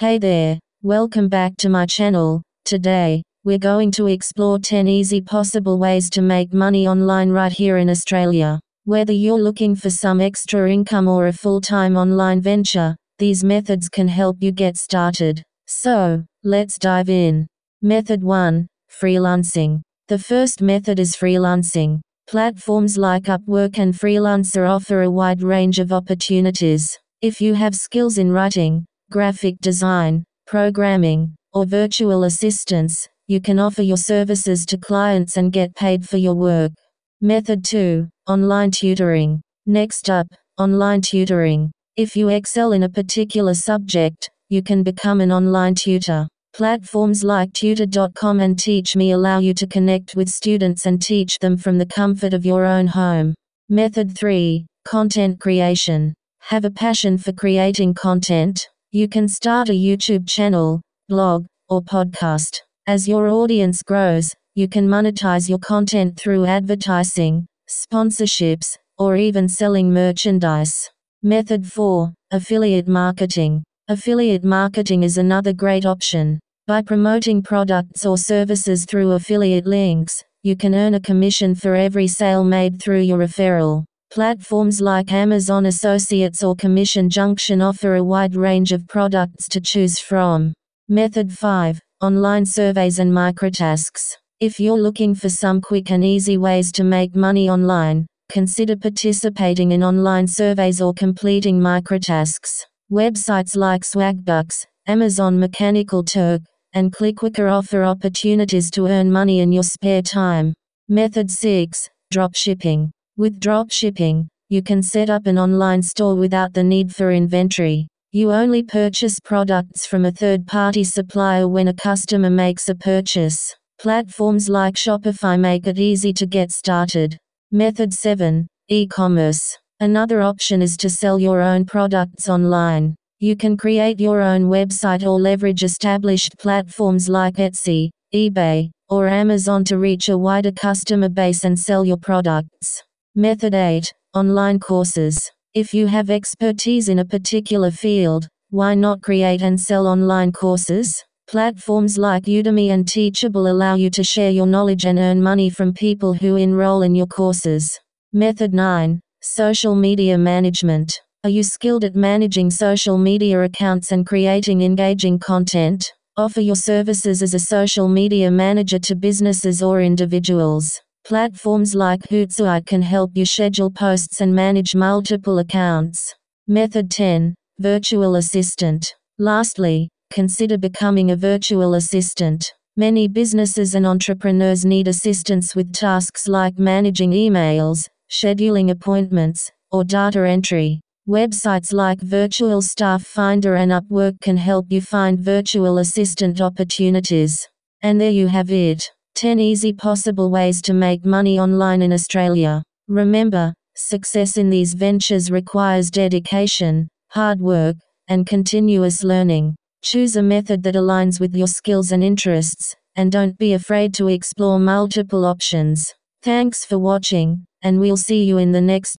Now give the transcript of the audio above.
Hey there, welcome back to my channel. Today, we're going to explore 10 easy possible ways to make money online right here in Australia. Whether you're looking for some extra income or a full-time online venture, these methods can help you get started. So, let's dive in. Method 1. Freelancing. The first method is freelancing. Platforms like Upwork and Freelancer offer a wide range of opportunities. If you have skills in writing, graphic design, programming, or virtual assistance, you can offer your services to clients and get paid for your work. Method 2. Online tutoring. Next up, online tutoring. If you excel in a particular subject, you can become an online tutor. Platforms like tutor.com and TeachMe allow you to connect with students and teach them from the comfort of your own home. Method 3. Content creation. Have a passion for creating content? You can start a YouTube channel, blog, or podcast. As your audience grows, you can monetize your content through advertising, sponsorships, or even selling merchandise. Method 4. Affiliate marketing. Affiliate marketing is another great option. By promoting products or services through affiliate links, you can earn a commission for every sale made through your referral. Platforms like Amazon Associates or Commission Junction offer a wide range of products to choose from. Method 5. Online surveys and microtasks. If you're looking for some quick and easy ways to make money online, consider participating in online surveys or completing microtasks. Websites like Swagbucks, Amazon Mechanical Turk, and ClickWicker offer opportunities to earn money in your spare time. Method 6. Dropshipping. With dropshipping, you can set up an online store without the need for inventory. You only purchase products from a third-party supplier when a customer makes a purchase. Platforms like Shopify make it easy to get started. Method 7. E-commerce. Another option is to sell your own products online. You can create your own website or leverage established platforms like Etsy, eBay, or Amazon to reach a wider customer base and sell your products. Method 8. Online courses. If you have expertise in a particular field, why not create and sell online courses? Platforms like Udemy and Teachable allow you to share your knowledge and earn money from people who enroll in your courses. Method 9. Social media management. Are you skilled at managing social media accounts and creating engaging content? Offer your services as a social media manager to businesses or individuals. Platforms like Hootsuite can help you schedule posts and manage multiple accounts. Method 10. Virtual assistant. Lastly, consider becoming a virtual assistant. Many businesses and entrepreneurs need assistance with tasks like managing emails, scheduling appointments, or data entry. Websites like Virtual Staff Finder and Upwork can help you find virtual assistant opportunities. And there you have it. 10 easy possible ways to make money online in Australia. Remember, success in these ventures requires dedication, hard work, and continuous learning. Choose a method that aligns with your skills and interests, and don't be afraid to explore multiple options. Thanks for watching, and we'll see you in the next